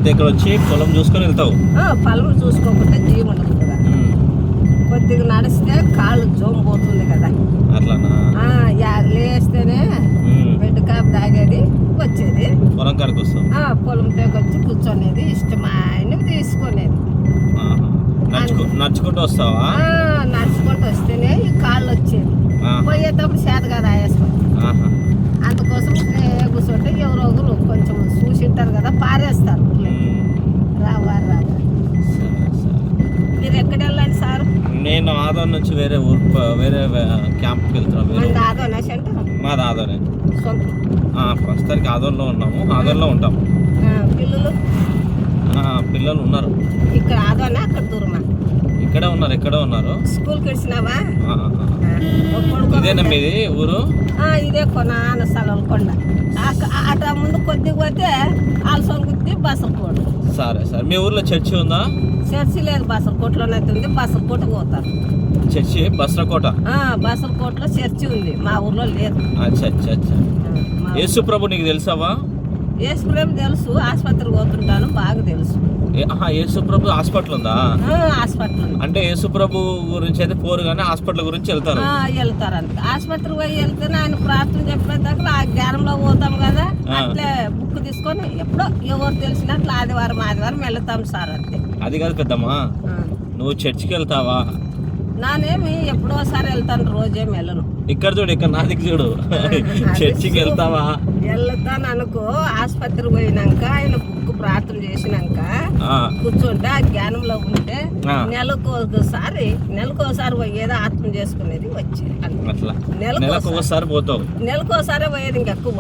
అయితే ఇక్కడ వచ్చి పొలం చూసుకొని వెళ్తావు. పొలం చూసుకోకుండా జీవం ఉండదు కదా. కొద్దిగా నడిస్తే కాళ్ళు జోము పోతుంది కదా. అట్లానా? లేస్తేనే బెడ్ కాపు తాగేది వచ్చేది, పొలం కాడికి వస్తాం. పొలం వచ్చి కూర్చొనేది, ఇష్టమైన తీసుకునేది. నడుచుకుంటూ వస్తావా? నడుచుకుంటూ వస్తేనే ఈ కాళ్ళు వచ్చేది. పోయేటప్పుడు చేతగా రాయేస్తాం. అందుకోసం కూర్చుంటే ఎవరో ఒకరు కొంచెం చూసింటారు కదా, పారేస్తారు. రావారు రావారు. మీరు ఎక్కడ వెళ్ళండి సార్? నేను ఆదోన్ నుంచి వేరే క్యాంప్కి వెళ్తున్నాను. ఆదోనా సెంటర్? మాది ఆదోనే. ప్రస్తుతానికి ఆదోన్లో ఉన్నాము, ఆదోన్లో ఉంటాము. పిల్లలు ఉన్నారు ఇక్కడ. ఆదోనా అక్కడ దూరమా? ఇక్కడే ఉన్నారు. స్కూల్కి వచ్చినావా? ఇదేనా మీది ఊరు? ఇదే కొనాన స్థలం కొండ. అట ముందు కొద్దిగా పోతే ఆల్సొంగుద్ది బసలకోట. సరే. మీ ఊర్లో చర్చి ఉందా? చర్చి లేదు, బసలకోటలోనైతే ఉంది. బసలకోటకు పోతారు. చర్చి బసలకోట? బసలకోటలో చర్చి ఉంది, మా ఊర్లో లేదు. అచ్చా. యేసు ప్రభు నీకు తెలుసావా? యేసు ప్రభు తెలుసు, ఆసుపత్రికి పోతుంటాను, బాగా తెలుసు. యేసు ప్రభు హాస్పిటల్ ఉందా? హాస్పిటల్ అంటే యేసు ప్రభు గురించి అయితే పోరు కానీ హాస్పిటల్ గురించి వెళ్తారు అంతే. ఆసుపత్రికి పోయి వెళ్తేనే ఆయన ప్రార్థన చెప్పేదాకా ఆ జ్ఞానంలో పోతాం కదా. అట్లే బుక్ తీసుకొని ఎప్పుడో ఎవరు తెలిసినట్లు ఆదివారం వెళ్తాం సార్. అంతే. అది కాదు పెద్దమ్మా, నువ్వు చర్చికి వెళ్తావా? నానేమి ఎప్పుడోసారి వెళ్తాను, రోజేం వెళ్ళను. ఇక్కడ చూడు, ఇక్కడ నా దిక్కు చూడు. చర్చికి వెళ్తావా? వెళ్తాను అనుకో. ఆసుపత్రికి పోయినాక ఆయన బుక్ ప్రార్థన చేసినాక కూర్చుంటే ఆ జ్ఞానంలో ఉంటే నెలకోసారి పోయేది, ఆత్మ చేసుకునేది వచ్చేది. అట్లా నెలకోసారి పోతావు? నెలకోసారి పోయేది, ఇంకెక్కువ.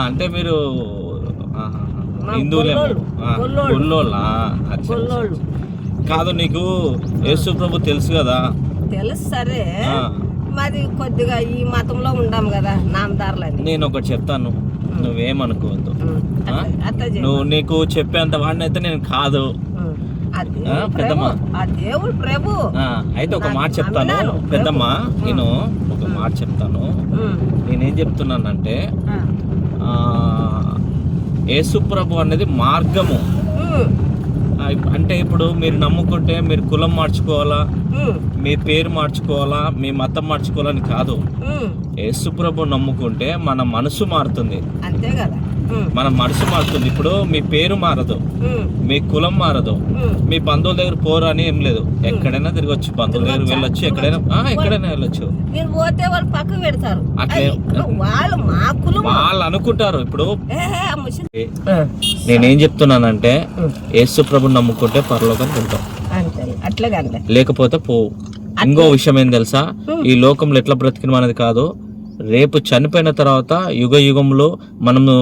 అంటే మీరు గొల్లోళ్ళు కాదు? నీకు యేసు ప్రభు తెలుసు కదా? తెలుసు. సరే, మరి కొద్దిగా ఈ మతంలో ఉండాం కదా, నామదారులని. నేను ఒకటి చెప్తాను, నువ్వేమనుకోవద్దు. నీకు చెప్పేంత వాడిని అయితే నేను కాదు. పెద్దమ్మా, దేవుడు ప్రభు. అయితే ఒక మాట చెప్తాను పెద్దమ్మా, నేను ఒక మాట చెప్తాను. నేనేం చెప్తున్నానంటే, యేసు ప్రభు అనేది మార్గము. అంటే ఇప్పుడు మీరు నమ్ముకుంటే మీరు కులం మార్చుకోవాలా, మీ పేరు మార్చుకోవాలా, మీ మతం మార్చుకోవాలని కాదు. యేసు ప్రభు నమ్ముకుంటే మన మనసు మారుతుంది. అంతే కదా, మన మనసు మారుతుంది. ఇప్పుడు మీ పేరు మారదు, మీ కులం మారదు, మీ బంధువుల దగ్గర పోరు అని ఏం లేదు. ఎక్కడైనా తిరగచ్చు, బంధువుల దగ్గర వెళ్ళొచ్చు, ఎక్కడైనా వెళ్ళొచ్చు. అట్లే వాళ్ళు అనుకుంటారు. ఇప్పుడు నేనేం చెప్తున్నానంటే, యేసు ప్రభుని నమ్ముకుంటే పరలోకానికి వెళ్తాం, లేకపోతే పోవు. ఇంకో విషయం ఏం తెలుసా? ఈ లోకంలో ఎట్లా బ్రతికిన అనేది కాదు, రేపు చనిపోయిన తర్వాత యుగంలో మనము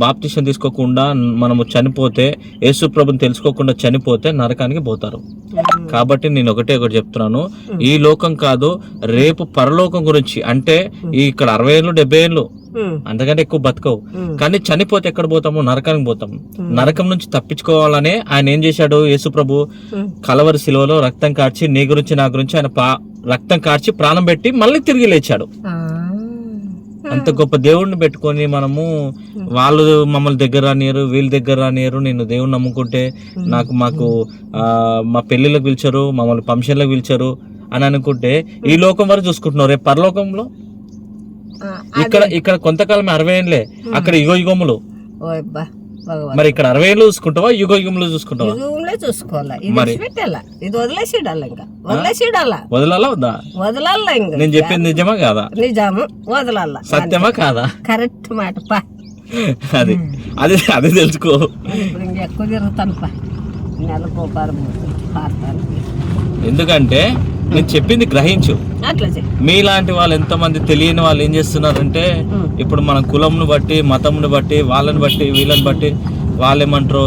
బాప్తిసం తీసుకోకుండా మనము చనిపోతే, యేసు ప్రభుని తెలుసుకోకుండా చనిపోతే నరకానికి పోతారు. కాబట్టి నేను ఒకటి చెప్తున్నాను, ఈ లోకం కాదు, రేపు పరలోకం గురించి. అంటే ఇక్కడ 60 ఏళ్ళు 70 ఏళ్ళు అంతకంటే ఎక్కువ బతకవు, కానీ చనిపోతే ఎక్కడ పోతాము? నరకానికి పోతాము. నరకం నుంచి తప్పించుకోవాలనే ఆయన ఏం చేశాడు? యేసు ప్రభు కలవరి శిలువలో రక్తం కార్చి, నీ గురించి నా గురించి ఆయన రక్తం కార్చి ప్రాణం పెట్టి మళ్ళీ తిరిగి లేచాడు. అంత గొప్ప దేవుడిని పెట్టుకొని మనము వాళ్ళు మమ్మల్ని దగ్గర రానియరు, వీళ్ళ దగ్గర రానియరు, నేను దేవుడిని నమ్ముకుంటే మాకు మా పెళ్లిళ్ళకి పిలిచారు, మమ్మల్ని ఫంక్షన్లకు పిలిచారు అని అనుకుంటే ఈ లోకం వరకు చూసుకుంటున్నారు. రేపు పరలోకంలో ఇక్కడ కొంతకాలం 60 ఏళ్ళే, అక్కడ యుగములు. మరి ఇక్కడ 60 ఏళ్ళు చూసుకుంటావా, యుగంలో చూసుకుంటావా? మరి వదలాలా వద్దా? వదలాలా. నేను చెప్పింది నిజమా కాదా? నిజము, వదలాలా. సత్యమా కాదా? కరెక్ట్ మాట. అది తెలుసుకో. ఎక్కువ తిరుగుతాను, ఎందుకంటే నేను చెప్పింది గ్రహించు. మీలాంటి వాళ్ళు ఎంతమంది తెలియని వాళ్ళు ఏం చేస్తున్నారంటే, ఇప్పుడు మన కులంను బట్టి, మతంను బట్టి, వాళ్ళని బట్టి, వీళ్ళని బట్టి, వాళ్ళేమంటారో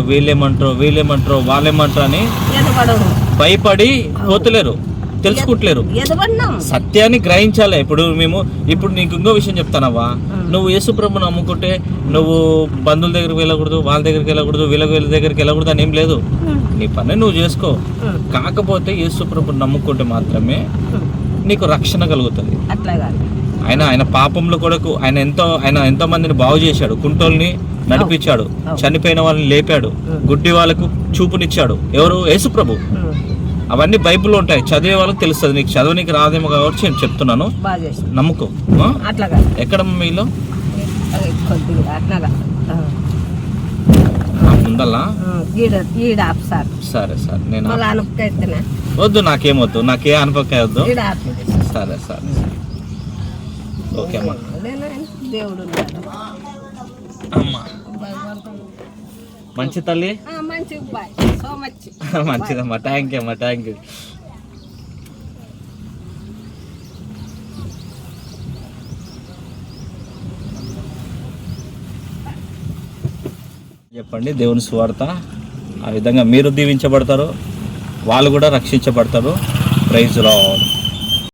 వాళ్ళేమంటారో అని భయపడి పోతలేరు, తెలుసుకుంటలేరు. సత్యాన్ని గ్రహించాలి. ఇప్పుడు నీకు ఇంకో విషయం చెప్తానవ్వా, నువ్వు యేసు ప్రభుని నమ్ముకుంటే నువ్వు బంధువుల దగ్గరికి వెళ్ళకూడదు, వాళ్ళ దగ్గరికి వెళ్ళకూడదు, వీళ్ళ దగ్గరికి వెళ్ళకూడదు అని ఏం లేదు. నీ పని నువ్వు చేసుకో. కాకపోతే యేసు ప్రభుని నమ్ముకుంటే మాత్రమే నీకు రక్షణ కలుగుతుంది. ఆయన పాపంలో కూడా ఆయన ఎంతో మందిని బాగు చేశాడు. కుంటోల్ని నడిపించాడు, చనిపోయిన వాళ్ళని లేపాడు, గుడ్డి వాళ్ళకు చూపునిచ్చాడు. ఎవరు? యేసు ప్రభు. అవన్నీ బైబిల్లో ఉంటాయి, చదివే వాళ్ళకి తెలుస్తుంది. నీకు చదవనికి రాదేమో కాబట్టి నేను చెప్తున్నాను, నమ్ముకో. ఎక్కడ మీలో ఉండాలా? సరే సరే, నేను వద్దు, నాకేమొద్దు, నాకే అనపకాయ వద్దు. సరే సరే, ఓకే అమ్మా. అమ్మా మంచి తల్లి, మంచిదమ్మా. థ్యాంక్ యూ అమ్మా, థ్యాంక్ యూ. చెప్పండి దేవుని సువార్త. ఆ విధంగా మీరు దీవించబడతారు, వాళ్ళు కూడా రక్షించబడతారు. Praise lord.